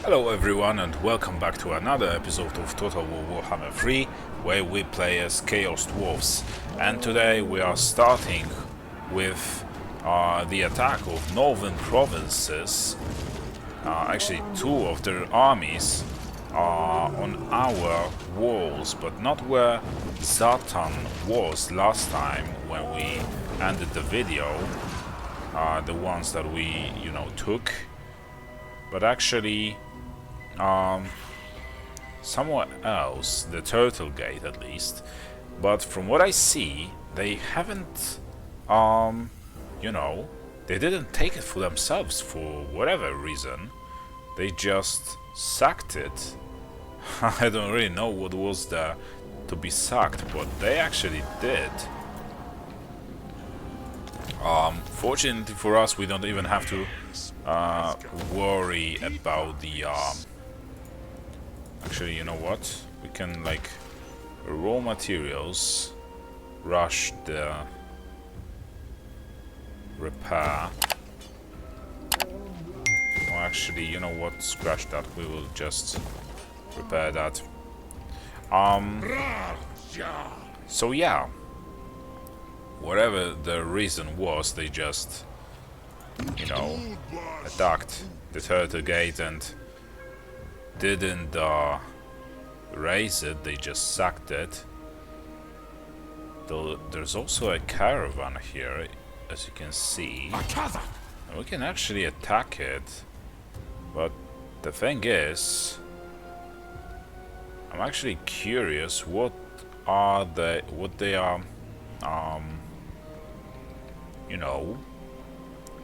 Hello everyone and welcome back to another episode of Total War Warhammer 3, where we play as Chaos Dwarfs. And today we are starting with the attack of northern provinces. Actually two of their armies are on our walls, but not where Zatan was last time when we ended the video. The ones that we, took. But actually somewhere else, the Turtle Gate at least. But from what I see, they haven't, they didn't take it for themselves for whatever reason. They just sacked it. I don't really know what was there to be sacked, but they actually did. Fortunately for us, we don't even have to worry about the actually, you know what? We can, like, raw materials, rush the repair. Or actually, you know what? Scratch that. We will just repair that. So yeah, whatever the reason was, they just, attacked the Turtle Gate and didn't raise it, they just sacked it. Though there's also a caravan here, as you can see. And we can actually attack it. But the thing is, I'm actually curious what they are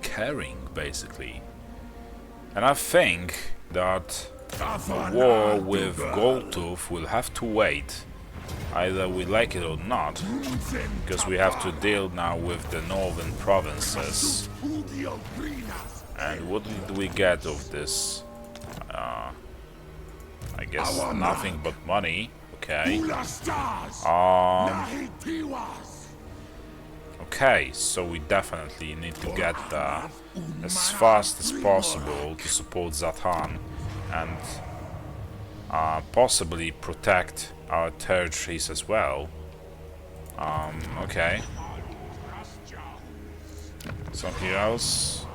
carrying basically. And I think that the war with Goldtooth will have to wait, either we like it or not, because we have to deal now with the northern provinces. And what did we get of this? I guess nothing but money. Okay. Okay, so we definitely need to get there as fast as possible to support Zatan and possibly protect our territories as well. Okay. Something else.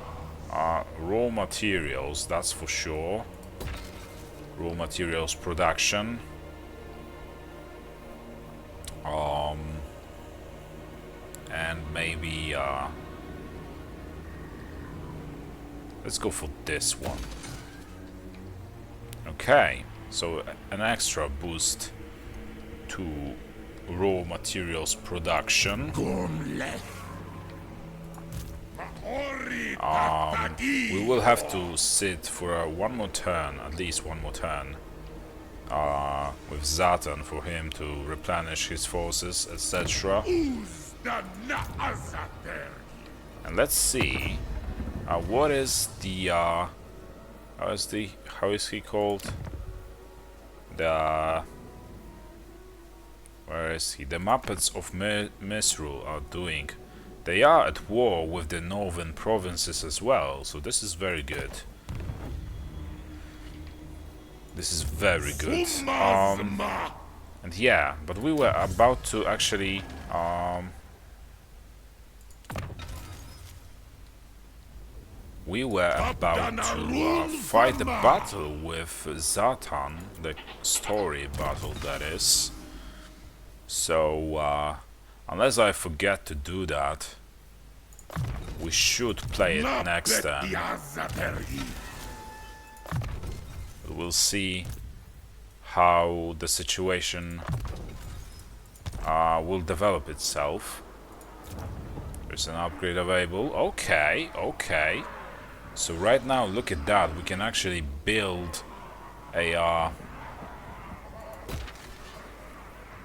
Raw materials, that's for sure. Raw materials production. And maybe let's go for this one. Okay, so an extra boost to raw materials production. We will have to sit for one more turn, at least one more turn, with Zatan for him to replenish his forces, etc. And let's see what is the how is he called? Where is he? The Muppets of Misrule are doing. They are at war with the northern provinces as well, so this is very good. This is very good. And yeah, but we were about to actually fight the battle with Zatan, the story battle that is. So, unless I forget to do that, we should play it next time. We'll see how the situation will develop itself. There's an upgrade available. Okay, okay. So right now, look at that. We can actually build a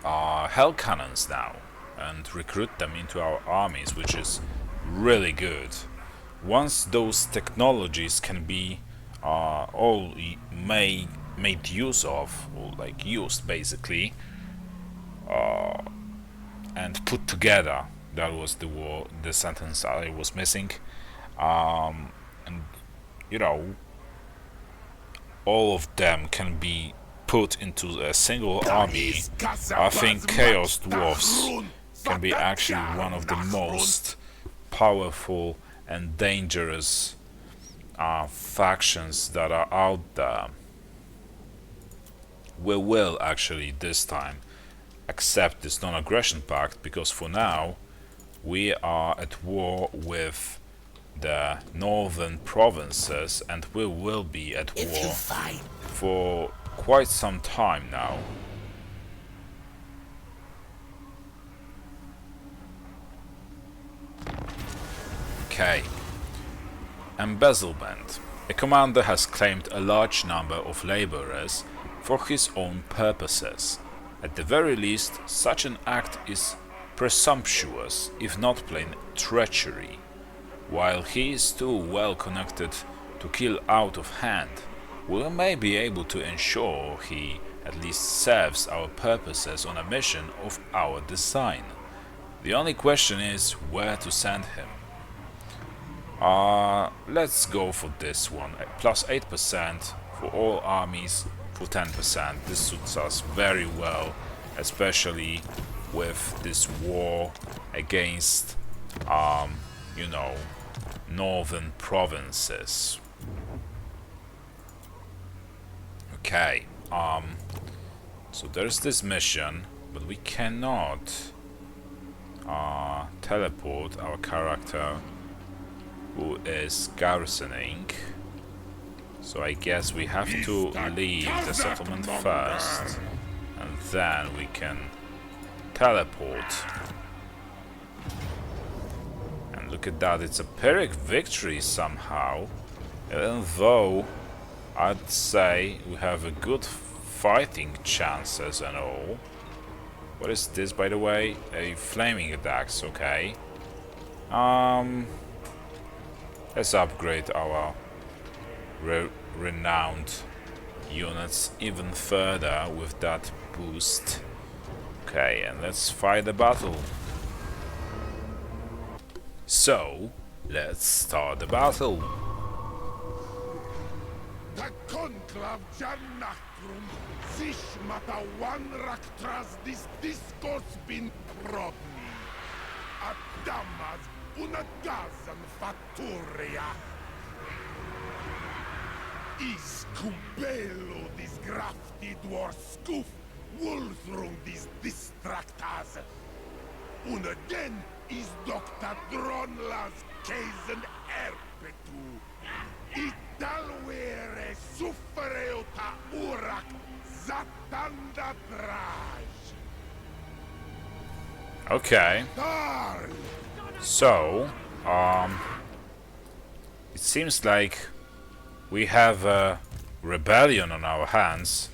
hell cannons now and recruit them into our armies, which is really good. Once those technologies can be all made use of, or like used basically, and put together, that was the sentence I was missing. And all of them can be put into a single army, I think Chaos Dwarfs can be actually one of the most powerful and dangerous factions that are out there. We will actually this time accept this non-aggression pact, because for now we are at war with the northern provinces, and we will be at war for quite some time now. Okay. Embezzlement. A commander has claimed a large number of laborers for his own purposes. At the very least, such an act is presumptuous, if not plain treachery. While he is too well connected to kill out of hand, we may be able to ensure he at least serves our purposes on a mission of our design. The only question is where to send him. Let's go for this one. Plus 8% for all armies for 10%. This suits us very well, especially with this war against, you know, northern provinces. Okay, so there's this mission, but we cannot teleport our character who is garrisoning. So I guess we have to leave the settlement first, and then we can teleport. And look at that, it's a Pyrrhic victory somehow, even though I'd say we have a good fighting chances and all. What is this, by the way? A flaming axe, okay. Let's upgrade our renowned units even further with that boost. Okay, and let's fight the battle. So, let's start the battle. The conclave Janacrum, sich mata one raktras this discourse bin probni. Adamas unagazan faturia. Is cubello dis grafti dwar scoof, wolfrung dis distractas. Und again is Dr. Dronlas Kaisen Erpetu. Italwere suffereota urak zatanda draj. Okay. So, it seems like we have a rebellion on our hands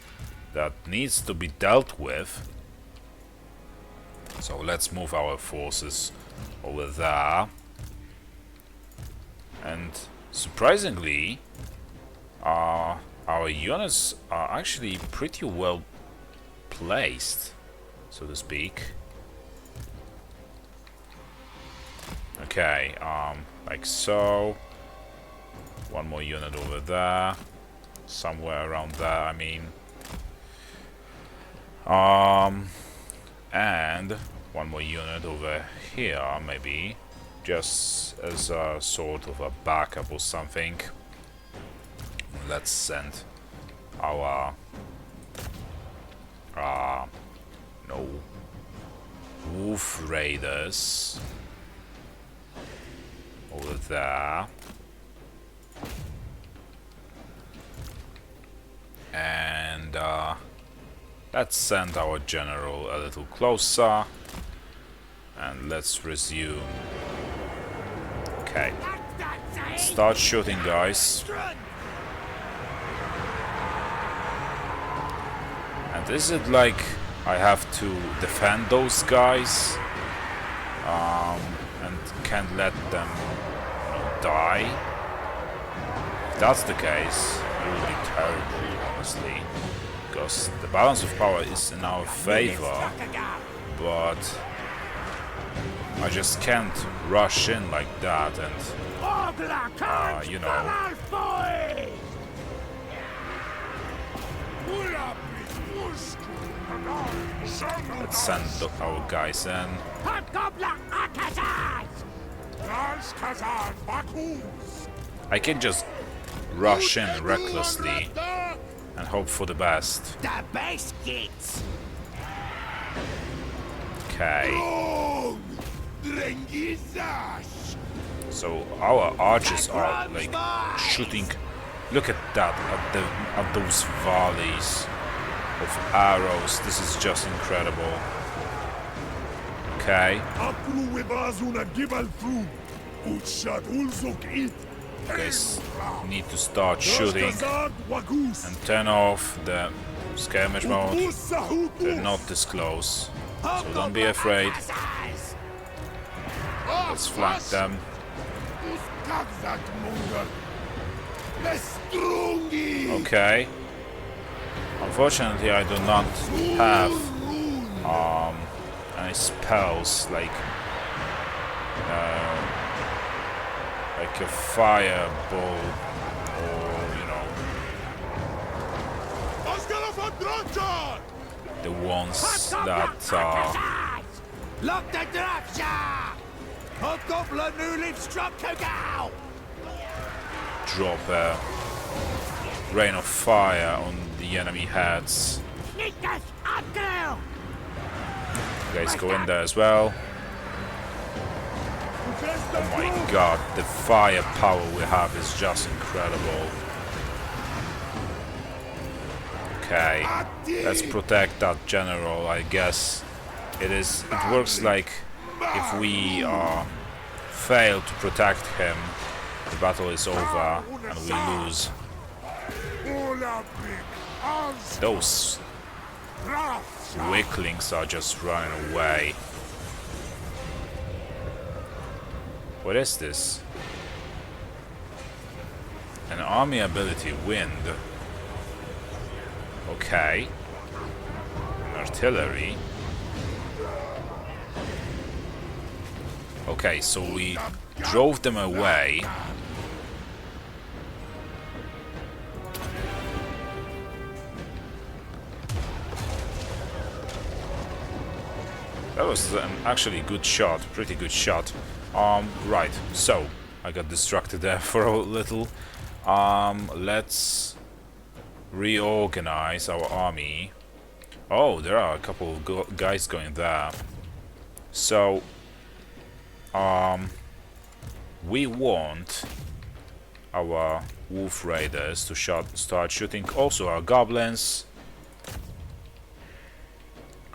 that needs to be dealt with. So let's move our forces over there. And surprisingly, our units are actually pretty well placed, so to speak. Okay, like so. One more unit over there. Somewhere around there, I mean. And one more unit over here, maybe. Just as a sort of a backup or something. Let's send our wolf raiders over there. And let's send our general a little closer. And let's resume. Okay. Start shooting, guys. And is it like I have to defend those guys? And can't let them, die? If that's the case, it will be terrible, honestly. Because the balance of power is in our favor, but I just can't rush in like that and, Let's send our guys in. I can just rush in recklessly and hope for the best. Okay. So our archers are like shooting. Look at that, at those volleys of arrows. This is just incredible. Okay. Guys need to start shooting and turn off the skirmish mode. They're not this close, so don't be afraid. Let's flank them. Okay. Unfortunately, I do not have any spells like a fireball or the ones that Lock the Dwarfs! drop a rain of fire on the enemy heads. Guys, go in there as well. Oh my god, the firepower we have is just incredible. Okay, let's protect that general, I guess. It works like if we fail to protect him, the battle is over and we lose. Those weaklings are just running away. What is this? An army ability, wind. Okay. An artillery. Okay, so we drove them away. That was actually a good shot, pretty good shot. Right, so I got distracted there for a little. Let's reorganize our army. Oh, there are a couple of guys going there. So, we want our wolf raiders to start shooting also our goblins.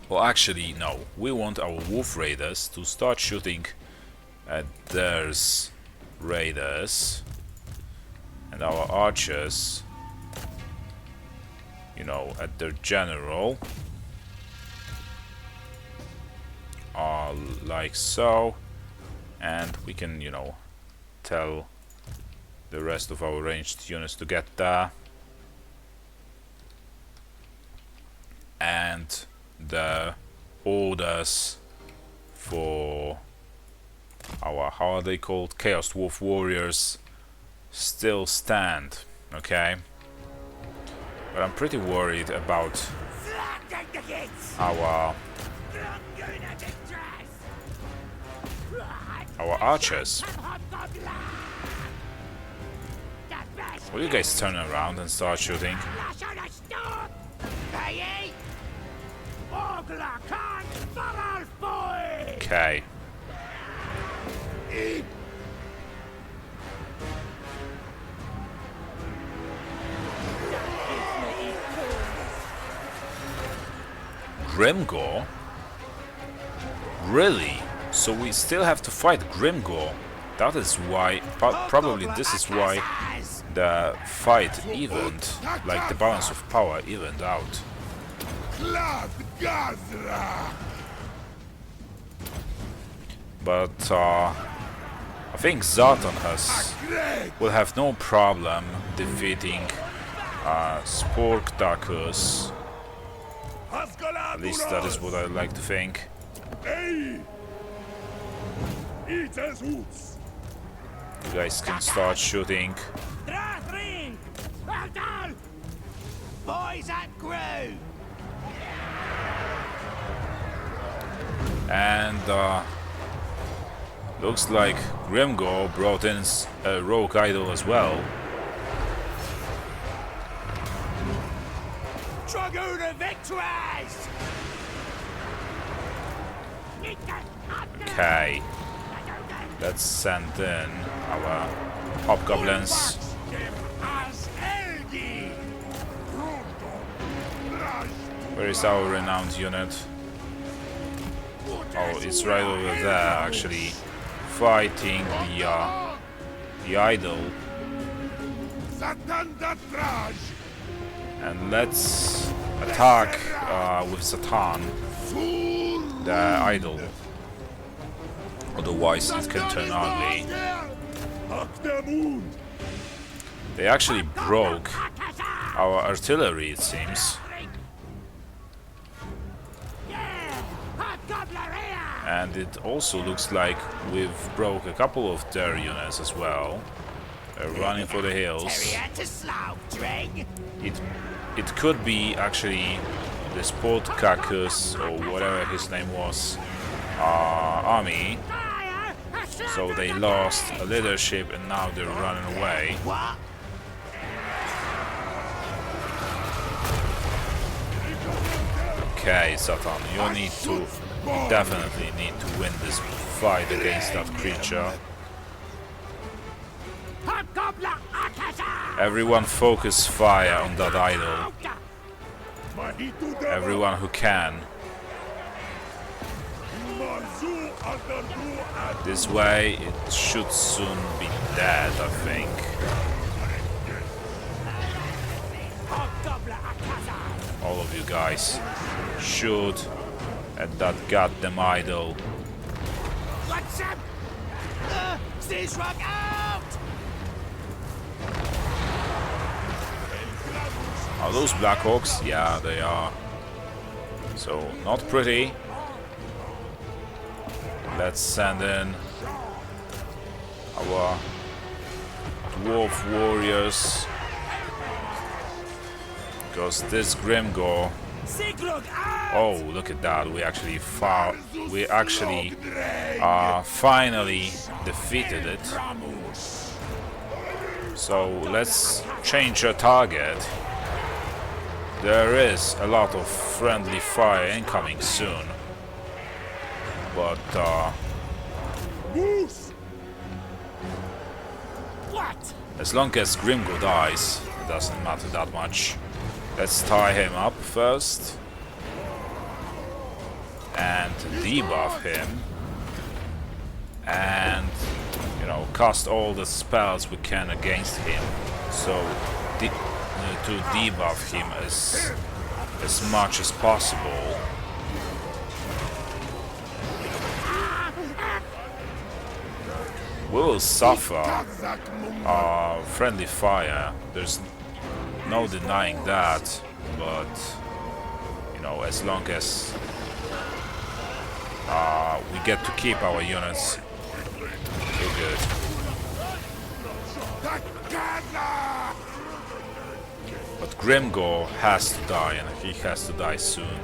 Well, actually, no. We want our wolf raiders to start shooting at theirs raiders, and our archers, at their general, like so, and we can, tell the rest of our ranged units to get there, and the orders for our, how are they called, Chaos Dwarf Warriors still stand, okay? But I'm pretty worried about our archers. Will you guys turn around and start shooting? Okay. Grimgor? Really? So we still have to fight Grimgor? That is why, probably this is why the fight evened, like the balance of power evened out. But I think Zatan will have no problem defeating Sporkdakus. At least that is what I like to think. You guys can start shooting. Boys at crew! And looks like Grimgor brought in a rogue idol as well. Dragoon victories! Okay, let's send in our hobgoblins. Where is our renowned unit? Oh, it's right over there, actually, fighting the idol. And let's attack with Satan, the idol. Otherwise it can turn ugly. They actually broke our artillery, it seems. And it also looks like we've broke a couple of their units as well. They're running for the hills. It could be actually the Sport Cacus or whatever his name was army. So they lost a leadership and now they're running away. Okay, Satan, you definitely need to win this fight against that creature. Everyone focus fire on that idol. Everyone who can. This way it should soon be dead, I think. All of you guys shoot at that goddamn idol. Are those Black Hawks? Yeah, they are. So, not pretty. Let's send in our dwarf warriors. Because this Grimgor... Oh, look at that! We actually finally defeated it. So let's change our target. There is a lot of friendly fire incoming soon, but as long as Grimgor dies, it doesn't matter that much. Let's tie him up first and debuff him, and cast all the spells we can against him. So to debuff him as much as possible. We will suffer friendly fire. There's no denying that, but as long as we get to keep our units, we're good. But Grimgor has to die, and he has to die soon.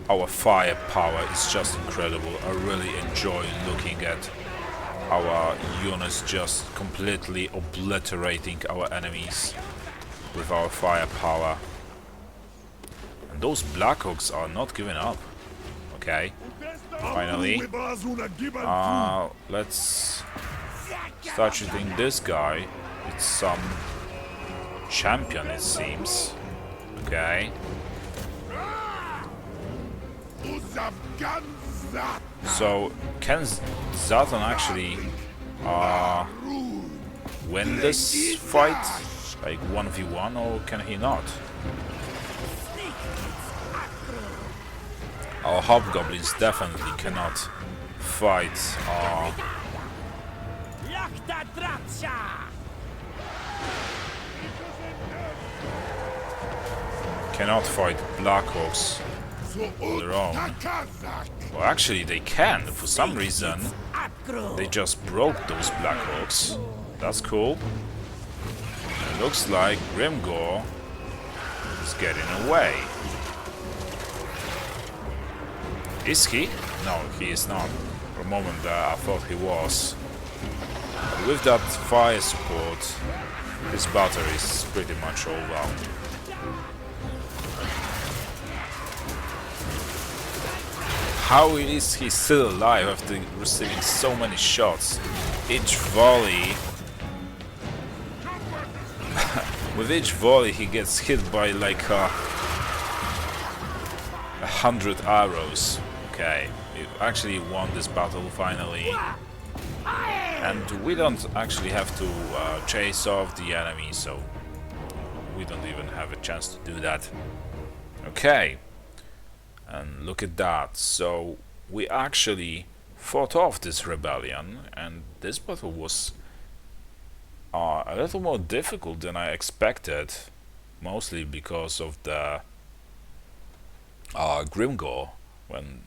Our firepower is just incredible. I really enjoy looking at our units just completely obliterating our enemies with our firepower. And those Blackhawks are not giving up. Okay, finally. Let's start shooting this guy. It's some champion, it seems. Okay. So, can Zatan actually win this fight? Like 1v1, or can he not? Our hobgoblins definitely cannot fight Blackhawks on their own. Well, actually they can. For some reason they just broke those Blackhawks. That's cool. It looks like Grimgor He's getting away. Is he? No, he is not. For a moment there, I thought he was. But with that fire support, this battery is pretty much over. How is he still alive after receiving so many shots? Each volley... with each volley he gets hit by like 100 arrows. Okay, we actually won this battle finally. And we don't actually have to chase off the enemy, so we don't even have a chance to do that. Okay. And look at that. So we actually fought off this rebellion, and this battle was a little more difficult than I expected, mostly because of the Grimgor. When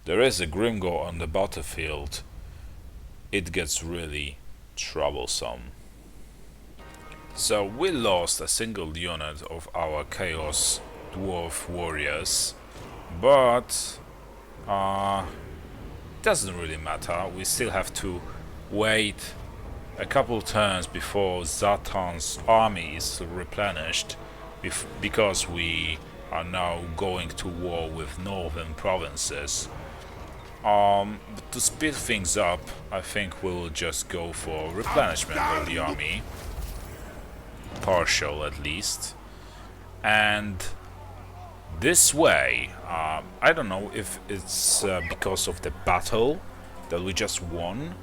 there is a Grimgor on the battlefield, it gets really troublesome. So we lost a single unit of our Chaos Dwarf warriors, but doesn't really matter. We still have to wait a couple turns before Zatan's army is replenished, because we are now going to war with northern provinces. But to speed things up, I think we'll just go for replenishment of the army, partial at least, and this way, I don't know if it's because of the battle that we just won,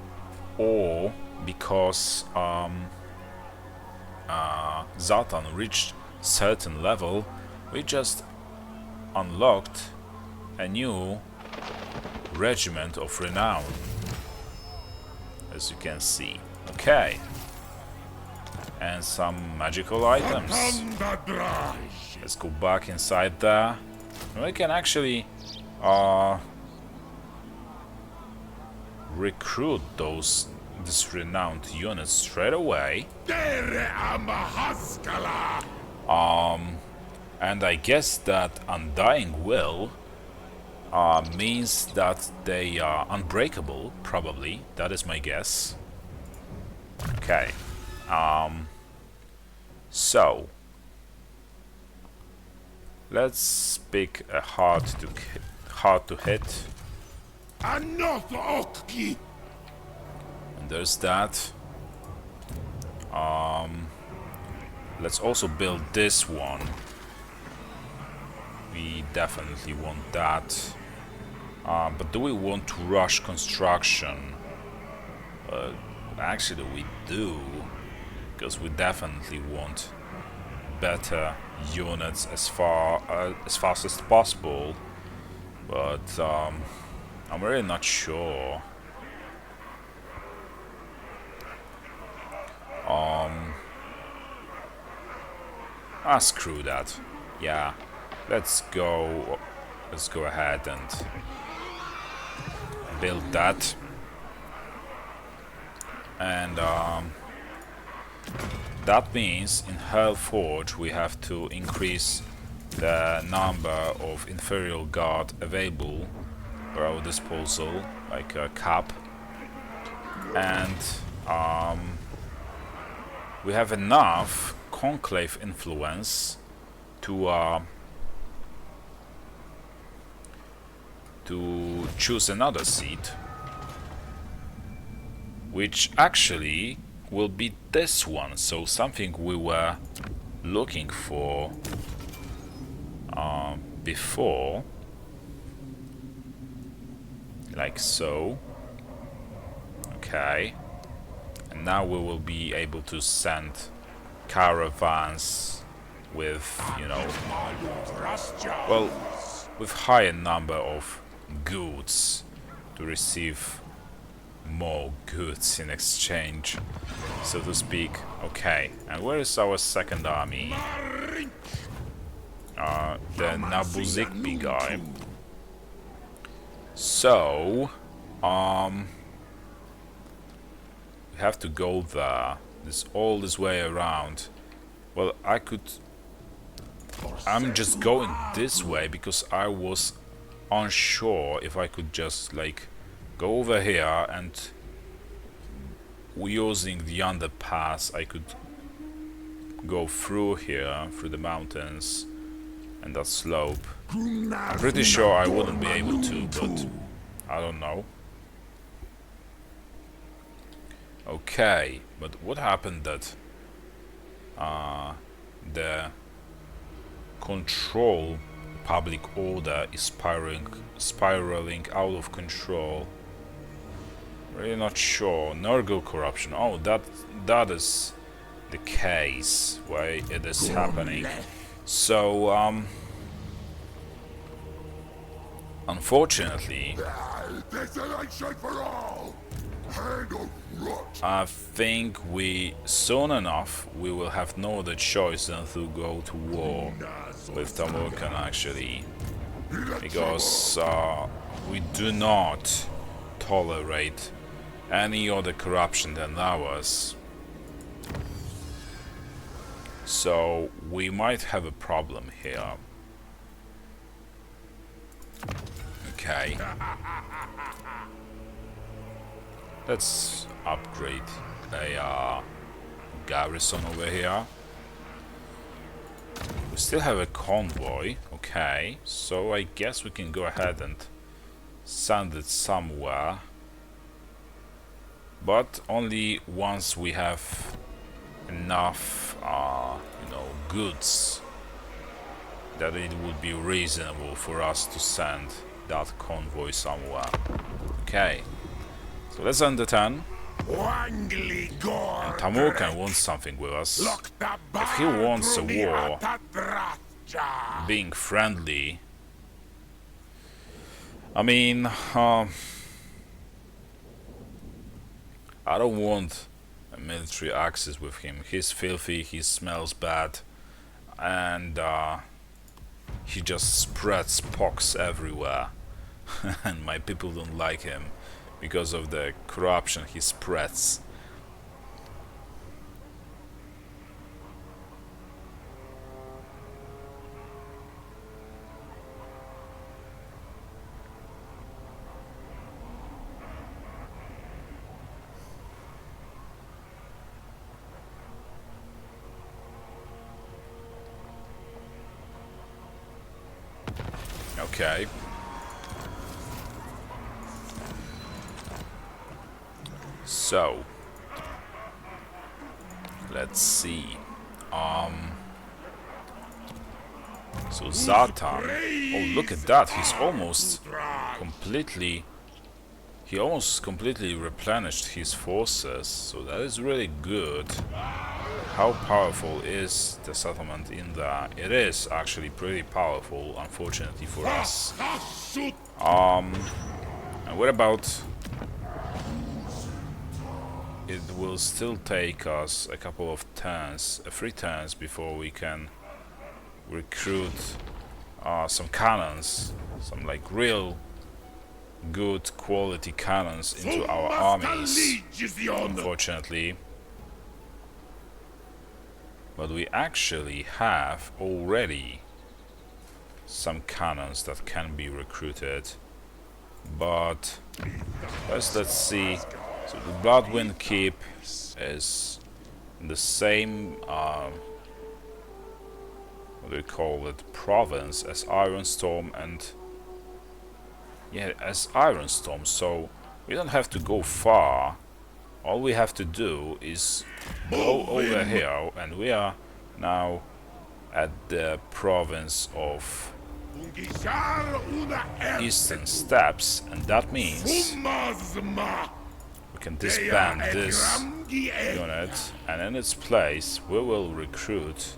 or because Zatan reached certain level, we just unlocked a new regiment of renown, as you can see. Okay. And some magical items. Let's go back inside there. And we can actually recruit this renowned unit straight away. And I guess that Undying Will means that they are unbreakable, probably. That is my guess. Okay. So let's pick a hard to hit. And there's that. Let's also build this one. We definitely want that. But do we want to rush construction? Actually, we do, because we definitely want better units as fast as possible. But I'm really not sure. Screw that. Yeah, let's go ahead and build that. And that means in Hellforge we have to increase the number of Inferior Guard available at our disposal, like a cap. And we have enough Conclave influence to choose another seat, which actually will be this one. So something we were looking for before, like so. Okay, and now we will be able to send caravans with, you know, well, with higher number of goods to receive more goods in exchange, so to speak. Okay, and where is our second army? The Nabuzikbi guy. So, we have to go there. All this way around. Well, I could I'm just going this way because I was unsure if I could just like go over here and using the underpass I could go through here, through the mountains and that slope. I'm pretty sure I wouldn't be able to, but I don't know. Okay, but what happened that the control public order is spiraling out of control? Really not sure. Nurgle corruption. Oh, that is the case why it is happening. So unfortunately, Desolation for all. Hand of rot. I think soon enough we will have no other choice than to go to war with Tamurkan actually, because we do not tolerate any other corruption than ours. So we might have a problem here. Okay. Let's upgrade a garrison over here. We still have a convoy. Okay, so I guess we can go ahead and send it somewhere. But only once we have enough, you know, goods that it would be reasonable for us to send that convoy somewhere. Okay, so let's end the turn. And Tamurkan wants something with us. If he wants a war, being friendly, I mean, I don't want a military axis with him. He's filthy, he smells bad, and he just spreads pox everywhere. And my people don't like him because of the corruption he spreads. Okay. So let's see. So Zatan. Oh, look at that! He almost completely replenished his forces. So that is really good. How powerful is the settlement in there? It is actually pretty powerful, unfortunately for us. And what about? It will still take us a couple of turns, 3 turns, before we can recruit some cannons, some like real good quality cannons into our armies, unfortunately. But we actually have already some cannons that can be recruited. But first let's see. So the Bloodwind Keep is the same, what do we call it, province as Ironstorm, and yeah, as Ironstorm, so we don't have to go far. All we have to do is go over here, and we are now at the province of Eastern Steppes, and that means we can disband this unit, and in its place we will recruit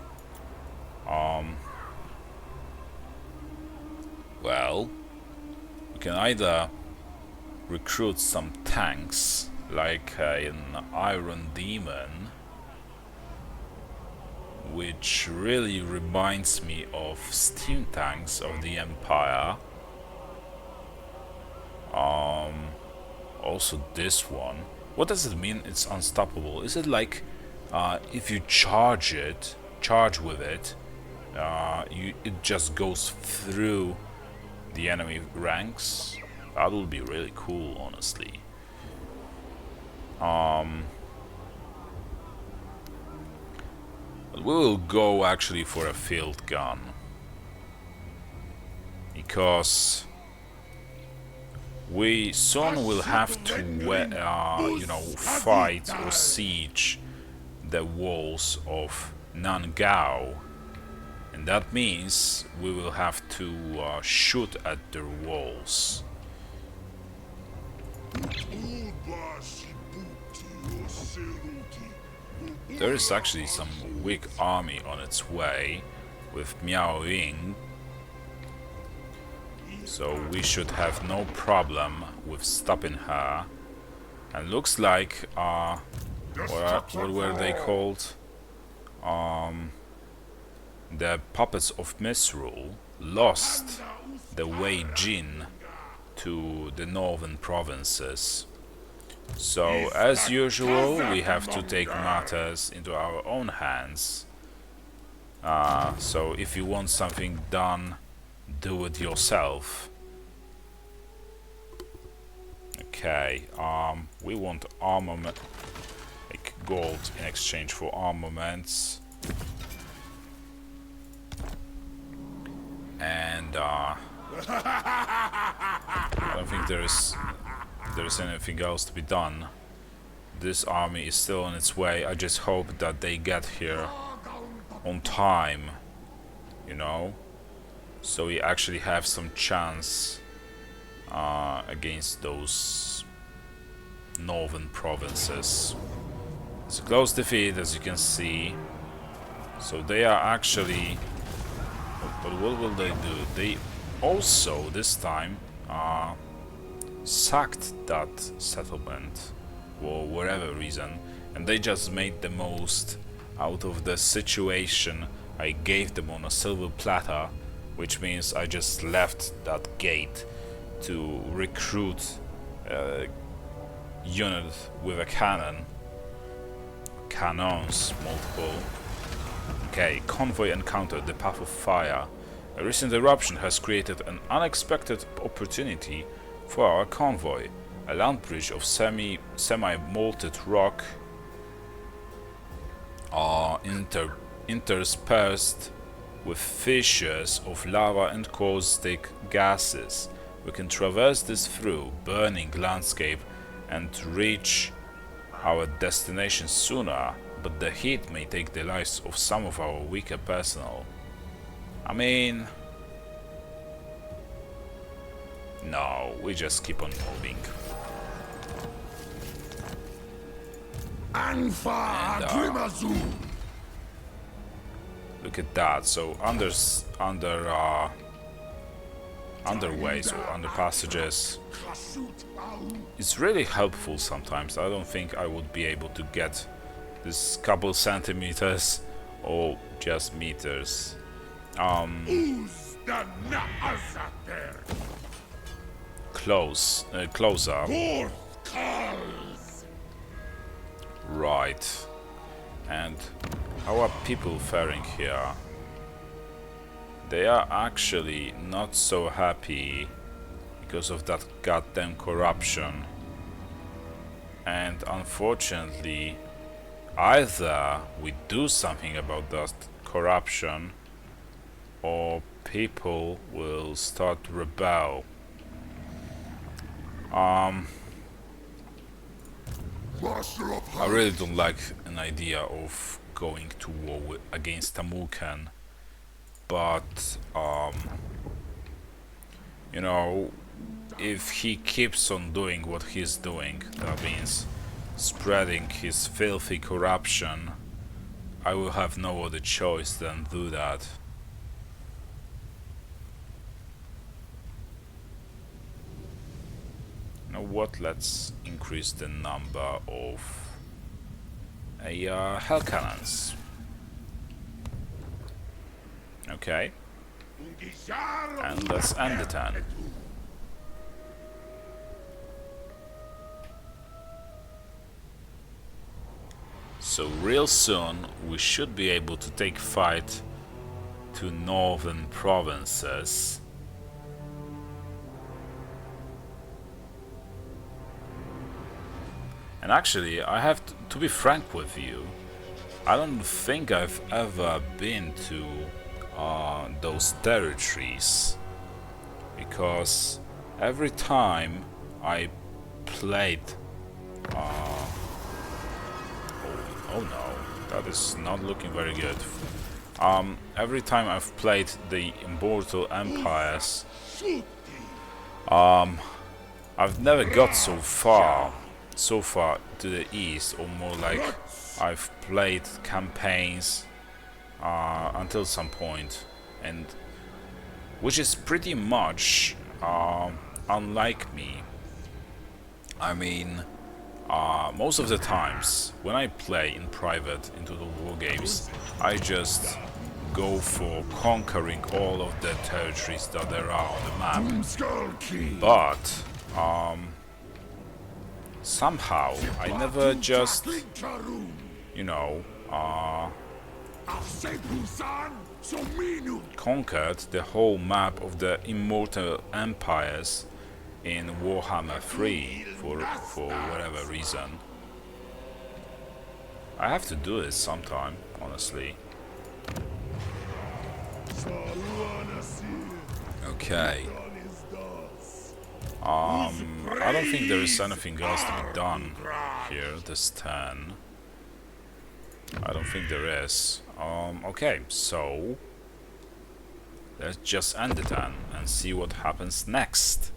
well, we can either recruit some tanks like an Iron Demon, which really reminds me of steam tanks of the Empire. Also this one. What does it mean it's unstoppable? Is it like if you charge with it, it just goes through the enemy ranks. That would be really cool, honestly. But we will go actually for a field gun, because we soon will have to, you know, fight or siege the walls of Nangao, and that means we will have to shoot at their walls. There is actually some weak army on its way with Miao Ying, so we should have no problem with stopping her. And looks like what were they called? The puppets of Misrule lost the Wei Jin to the northern provinces. So, as usual, we have to take matters into our own hands. So, if you want something done, do it yourself. Okay, we want armament, like gold in exchange for armaments. And I don't think there's anything else to be done. This army is still on its way. I just hope that they get here on time, you know, so we actually have some chance against those northern provinces. It's a close defeat, as you can see. So they are actually... But what will they do? They also, this time, sacked that settlement for whatever reason, and they just made the most out of the situation I gave them on a silver platter, which means I just left that gate to recruit a unit with a cannon. Cannons, multiple. Okay, convoy encountered the path of fire. A recent eruption has created an unexpected opportunity for our convoy. A land bridge of semi-molted rock interspersed with fissures of lava and caustic gases. We can traverse this through burning landscape and reach our destination sooner, but the heat may take the lives of some of our weaker personnel. I mean... no, we just keep on moving. Look at that. So underways or under passages, it's really helpful sometimes. I don't think I would be able to get this couple centimeters or just meters. Closer. Right. And how are people faring here? They are actually not so happy because of that goddamn corruption. And unfortunately, either we do something about that corruption, or people will start to rebel. I really don't like an idea of going to war against Tamulkan, but you know, if he keeps on doing what he's doing, that means spreading his filthy corruption, I will have no other choice than do that. You know what, let's increase the number of hell cannons. Okay. And let's end the turn. So real soon we should be able to take fight to northern provinces. And actually, I have to be frank with you, I don't think I've ever been to those territories, because every time I played oh no, that is not looking very good. Every time I've played the Immortal Empires, I've never got so far to the east, or more like I've played campaigns until some point, and which is pretty much unlike me. I mean, most of the times when I play in private in Total War games, I just go for conquering all of the territories that there are on the map. But somehow I never just, you know, conquered the whole map of the Immortal Empires in Warhammer 3 for whatever reason. I have to do this sometime, honestly. Okay. I don't think there is anything else to be done here this turn. I don't think there is. Okay, so let's just end the turn and see what happens next.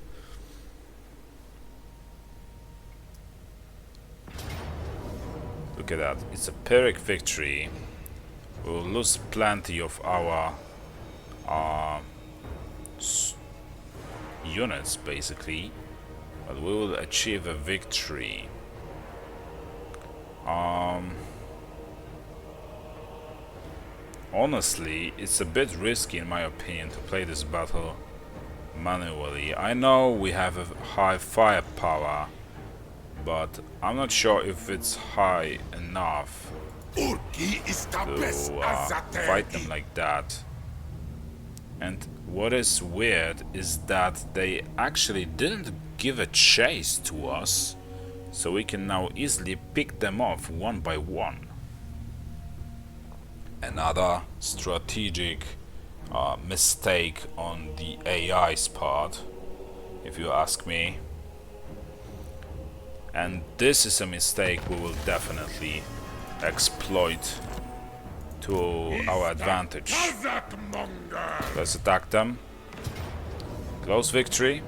Look at that, it's a Pyrrhic victory. We'll lose plenty of our units, basically, but we will achieve a victory. Honestly, it's a bit risky in my opinion to play this battle manually. I know we have a high firepower, but I'm not sure if it's high enough to fight them like that. And what is weird is that they actually didn't give a chase to us, so we can now easily pick them off one by one. Another strategic mistake on the AI's part, if you ask me. And this is a mistake we will definitely exploit to our advantage. Let's attack them. Close victory,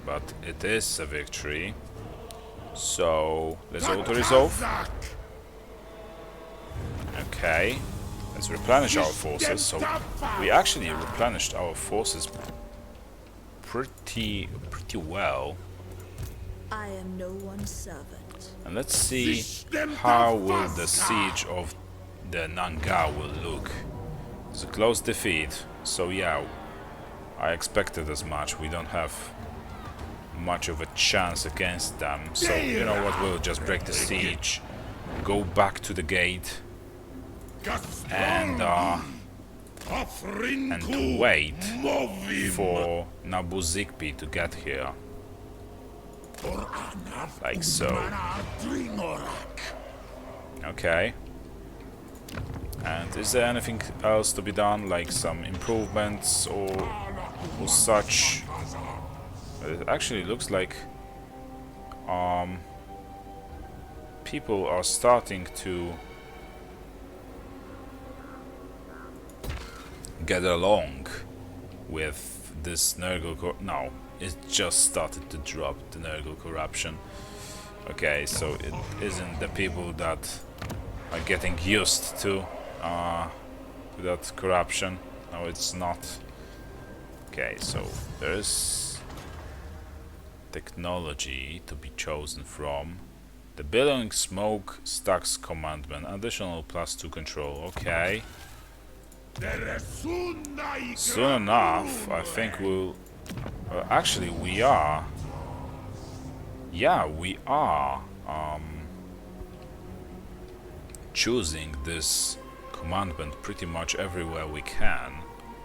but it is a victory. So let's auto-resolve. Okay, let's replenish our forces. So we actually replenished our forces pretty well. I am no one's servant. And let's see how will the siege of the Nangar will look. It's a close defeat, so yeah, I expected as much. We don't have much of a chance against them, so you know what, we'll just break the siege, go back to the gate, and wait for Nabuzikpi to get here. Like so. Okay. And is there anything else to be done, like some improvements or such? It actually looks like people are starting to get along with this Nurgle. No, it just started to drop, the Nurgle corruption. Okay, so it isn't the people that are getting used to that corruption. No, it's not. Okay, so there is technology to be chosen from. The billowing smoke stacks commandment, additional +2 control. Okay. Soon enough, I think we'll... actually, we are... Yeah, we are choosing this commandment pretty much everywhere we can,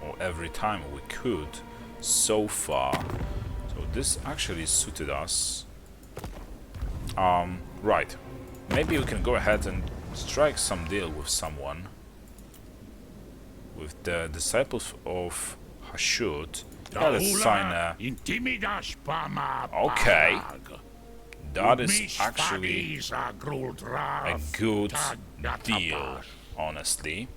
or every time we could so far. So this actually suited us. Right. Maybe we can go ahead and strike some deal with someone. With the disciples of Hashut. Yeah, let's sign a... Okay. That is actually a good deal, honestly.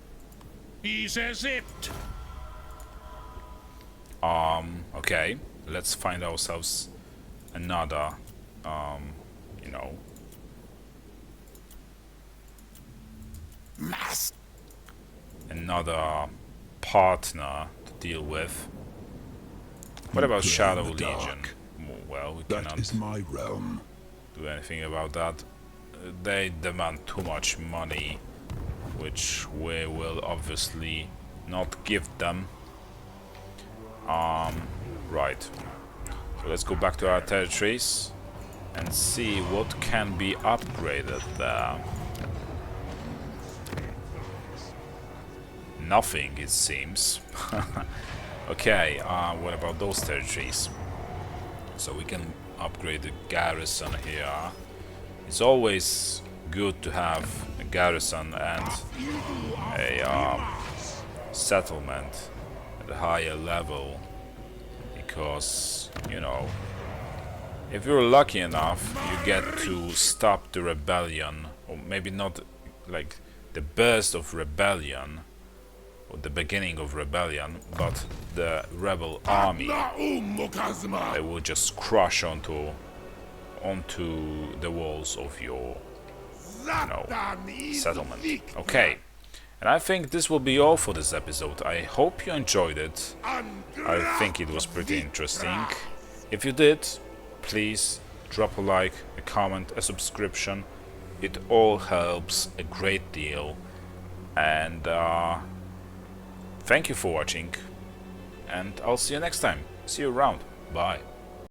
Okay. Let's find ourselves another, you know... another partner to deal with. What about Shadow Legion? Well, we cannot That is my realm. do anything about that. They demand too much money, which we will obviously not give them. Right. So let's go back to our territories and see what can be upgraded there. Nothing, it seems. Okay, what about those territories? So we can upgrade the garrison here. It's always good to have a garrison and a settlement at a higher level, because, you know, if you're lucky enough, you get to stop the rebellion, or maybe not like the burst of rebellion, or the beginning of rebellion, but the rebel army. They will just crush onto the walls of your, you know, settlement. Okay, and I think this will be all for this episode. I hope you enjoyed it. I think it was pretty interesting. If you did, please drop a like, a comment, a subscription. It all helps a great deal. And thank you for watching, and I'll see you next time. See you around. Bye.